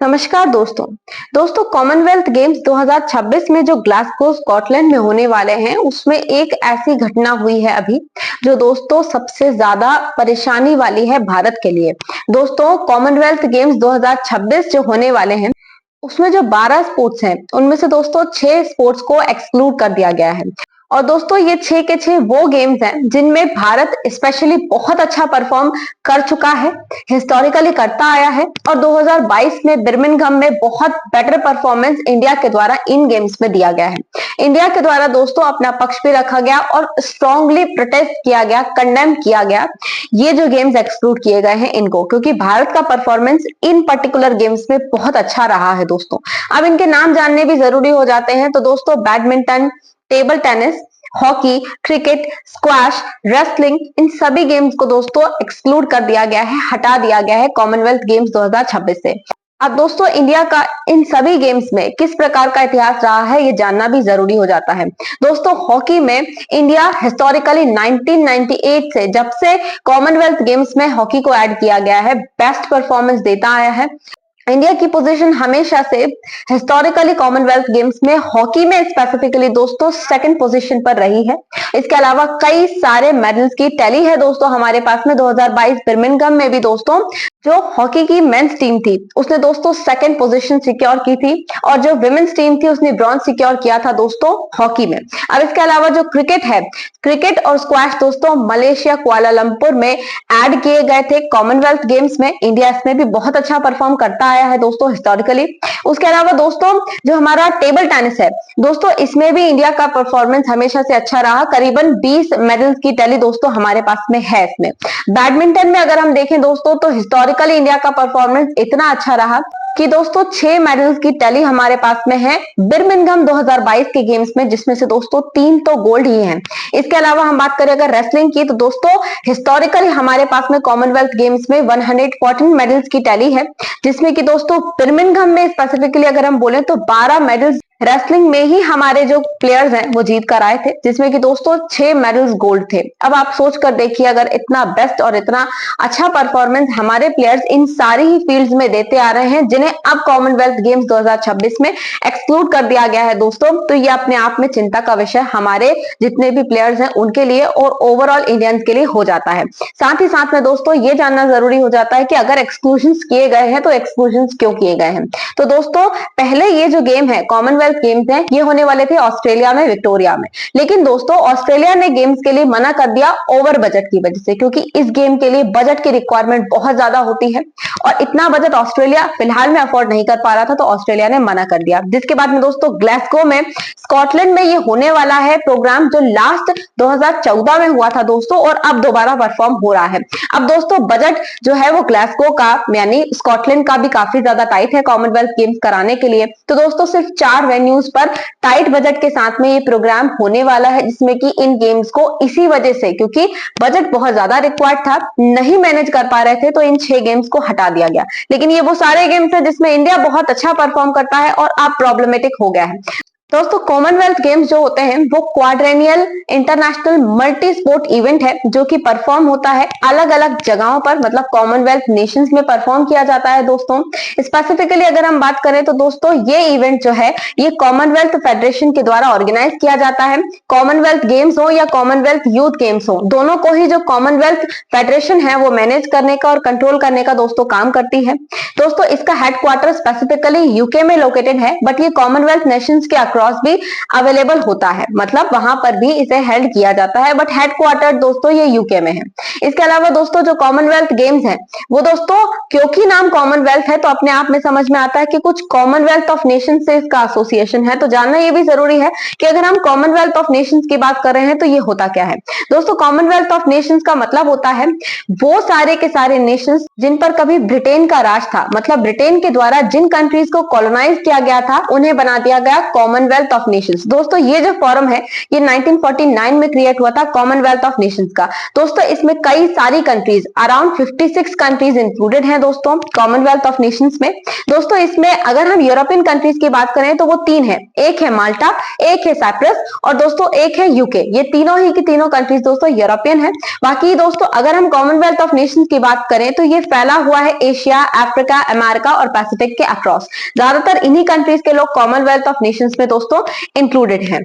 नमस्कार दोस्तों Commonwealth games 2026 में जो ग्लासगो स्कॉटलैंड में होने वाले हैं उसमें एक ऐसी घटना हुई है अभी जो दोस्तों सबसे ज्यादा परेशानी वाली है भारत के लिए। दोस्तों कॉमनवेल्थ गेम्स 2026 जो होने वाले हैं उसमें जो 12 स्पोर्ट्स हैं उनमें से दोस्तों 6 स्पोर्ट्स को एक्सक्लूड कर दिया गया है। और दोस्तों ये 6 के 6 वो गेम्स हैं जिनमें भारत स्पेशली बहुत अच्छा परफॉर्म कर चुका है, हिस्टोरिकली करता आया है। और 2022 में बर्मिंघम में बहुत बेटर परफॉर्मेंस इंडिया के द्वारा इन गेम्स में दिया गया है। इंडिया के द्वारा दोस्तों अपना पक्ष भी रखा गया और स्ट्रांगली प्रोटेस्ट किया गया, कंडेम किया गया ये जो गेम्स एक्सक्लूड किए गए हैं इनको, क्योंकि भारत का परफॉर्मेंस इन पर्टिकुलर गेम्स में बहुत अच्छा रहा है। दोस्तों अब इनके नाम जानने भी जरूरी हो जाते हैं। तो दोस्तों badminton, table tennis, hockey, cricket, squash, wrestling, इन सभी गेम्स को दोस्तों एक्सक्लूड कर दिया गया है, हटा दिया गया है कॉमनवेल्थ गेम्स 2026 से। अब दोस्तों इंडिया का इन सभी गेम्स में किस प्रकार का इतिहास रहा है ये जानना भी जरूरी हो जाता है। दोस्तों हॉकी में इंडिया हिस्टोरिकली 1998 से जब से कॉमनवेल्थ गेम्स में हॉकी को ऐड किया गया है बेस्ट परफॉर्मेंस देता आया है। इंडिया की पोजीशन हमेशा से हिस्टोरिकली कॉमनवेल्थ गेम्स में हॉकी में स्पेसिफिकली दोस्तों सेकंड पोजीशन पर रही है। इसके अलावा कई सारे मेडल्स की टैली है दोस्तों हमारे पास में। 2022 बर्मिंघम में भी दोस्तों जो हॉकी की मेंस टीम थी उसने दोस्तों सेकंड पोजीशन सिक्योर की थी और जो विमेंस टीम थी उसने ब्रॉन्ज सिक्योर किया था दोस्तों हॉकी में। अब इसके अलावा जो क्रिकेट है, क्रिकेट और स्क्वैश दोस्तों मलेशिया कुआलालंपुर में ऐड किए गए थे कॉमनवेल्थ गेम्स में। इंडिया इसमें भी बहुत अच्छा परफॉर्म करता आया है दोस्तों हिस्टोरिकली। उसके अलावा दोस्तों जो हमारा टेबल टेनिस है दोस्तों इसमें भी इंडिया का परफॉर्मेंस हमेशा से अच्छा रहा। करीबन 20 मेडल्स की टैली दोस्तों हमारे पास में है इसमें। बैडमिंटन में अगर हम देखें दोस्तों तो हिस्टोरिकली इंडिया का परफॉर्मेंस इतना अच्छा रहा कि दोस्तों 6 मेडल्स की टैली हमारे पास में है बर्मिंघम 2022 के गेम्स में, जिसमें से दोस्तों 3 तो गोल्ड ही हैं। इसके अलावा हम बात करें अगर रेसलिंग की तो दोस्तों हिस्टोरिकली हमारे पास में कॉमनवेल्थ गेम्स में 114 मेडल्स की टैली है, जिसमें कि दोस्तों बर्मिंघम में स्पेसिफिकली अगर हम बोले तो 12 मेडल्स रेसलिंग में ही हमारे जो प्लेयर्स हैं वो जीत कर आए थे, जिसमें कि दोस्तों 6 मेडल्स गोल्ड थे। अब आप सोच कर देखिए अगर इतना बेस्ट और इतना अच्छा परफॉर्मेंस हमारे प्लेयर्स इन सारी ही फील्ड्स में देते आ रहे हैं जिन्हें अब कॉमनवेल्थ गेम्स 2026 में एक्सक्लूड कर दिया गया है दोस्तों, तो ये अपने आप में चिंता का विषय हमारे जितने भी प्लेयर्स हैं उनके लिए और ओवरऑल इंडियंस के लिए हो जाता है। साथ ही साथ में दोस्तों ये जानना जरूरी हो जाता है कि अगर एक्सक्लूजन किए गए हैं तो एक्सक्लूजन क्यों किए गए हैं। तो दोस्तों पहले ये जो गेम है कॉमनवेल्थ गेम्स हैं ये होने वाले थे ऑस्ट्रेलिया में, विक्टोरिया में। लेकिन दोस्तों ऑस्ट्रेलिया ने गेम्स के लिए मना कर दिया ओवर बजट की वजह से, क्योंकि इस गेम के लिए बजट की रिक्वायरमेंट बहुत ज्यादा होती है और इतना बजट ऑस्ट्रेलिया फिलहाल में अफोर्ड नहीं कर पा रहा था, तो ऑस्ट्रेलिया ने मना कर दिया। जिसके बाद में दोस्तों ग्लासगो में स्कॉटलैंड में ये होने वाला है प्रोग्राम जो लास्ट 2014 में हुआ था दोस्तों, और अब दोबारा परफॉर्म हो रहा है। अब दोस्तों बजट जो है वो ग्लासगो का यानी स्कॉटलैंड का भी काफी ज्यादा टाइट है कॉमनवेल्थ गेम्स कराने के लिए। तो दोस्तों सिर्फ 4 वेन्यूज पर टाइट बजट के साथ में ये प्रोग्राम होने वाला है, जिसमें कि इन गेम्स को इसी वजह से क्योंकि बजट बहुत ज्यादा रिक्वायर्ड था नहीं मैनेज कर पा रहे थे तो इन 6 गेम्स को हटा दिया गया। लेकिन ये वो सारे गेम्स हैं जिसमें इंडिया बहुत अच्छा परफॉर्म करता है और अब प्रॉब्लमेटिक हो गया है। दोस्तों कॉमनवेल्थ गेम्स जो होते हैं वो क्वाड्रेनियल इंटरनेशनल मल्टी स्पोर्ट इवेंट है जो कि परफॉर्म होता है अलग अलग जगहों पर, मतलब कॉमनवेल्थ नेशंस में परफॉर्म किया जाता है दोस्तों। स्पेसिफिकली अगर हम बात करें तो दोस्तों ये इवेंट जो है ये कॉमनवेल्थ फेडरेशन के द्वारा ऑर्गेनाइज किया जाता है। कॉमनवेल्थ गेम्स हो या कॉमनवेल्थ यूथ गेम्स हो, दोनों को ही जो कॉमनवेल्थ फेडरेशन है वो मैनेज करने का और कंट्रोल करने का दोस्तों काम करती है। दोस्तों इसका हेडक्वार्टर स्पेसिफिकली यूके में लोकेटेड है, बट ये कॉमनवेल्थ नेशंस के अक्रॉस भी अवेलेबल होता है, मतलब वहां पर भी इसे हेल्ड किया जाता है, बट हेडक्वार्टर दोस्तों ये यूके में है। इसके अलावा दोस्तों जो कॉमनवेल्थ गेम्स है वो दोस्तों क्योंकि नाम कॉमनवेल्थ है तो अपने आप में समझ में आता है कि कुछ कॉमनवेल्थ ऑफ नेशन से इसका एसोसिएशन है। तो जानना ये भी जरूरी है कि अगर हम कॉमनवेल्थ ऑफ नेशंस की बात कर रहे हैं तो ये होता क्या है। दोस्तों कॉमनवेल्थ ऑफ नेशंस का मतलब होता है वो सारे के सारे नेशंस जिन पर कभी ब्रिटेन का राज था, मतलब ब्रिटेन के द्वारा जिन कंट्रीज को कॉलोनाइज किया गया था उन्हें बना दिया गया कॉमनवेल्थ कॉमनवेल्थ ऑफ नेशंस। दोस्तों ये जो फोरम है ये 1949 में क्रिएट हुआ था, कॉमनवेल्थ ऑफ नेशंस का। दोस्तों इसमें कई सारी कंट्रीज, अराउंड 56 कंट्रीज इंक्लूडेड हैं दोस्तों कॉमनवेल्थ ऑफ नेशंस में। दोस्तों इसमें अगर हम यूरोपियन कंट्रीज की बात करें तो वो 3 है, एक है माल्टा, एक है साइप्रस और दोस्तों एक है यूके। ये तीनों ही की तीनों कंट्रीज दोस्तों यूरोपियन है। बाकी दोस्तों अगर हम कॉमनवेल्थ ऑफ नेशंस की बात करें तो ये फैला हुआ है एशिया, अफ्रीका, अमेरिका और पैसिफिक के अक्रॉस। ज्यादातर इन्हीं कंट्रीज के लोग कॉमनवेल्थ ऑफ नेशंस में दोस्तों इंक्लूडेड हैं।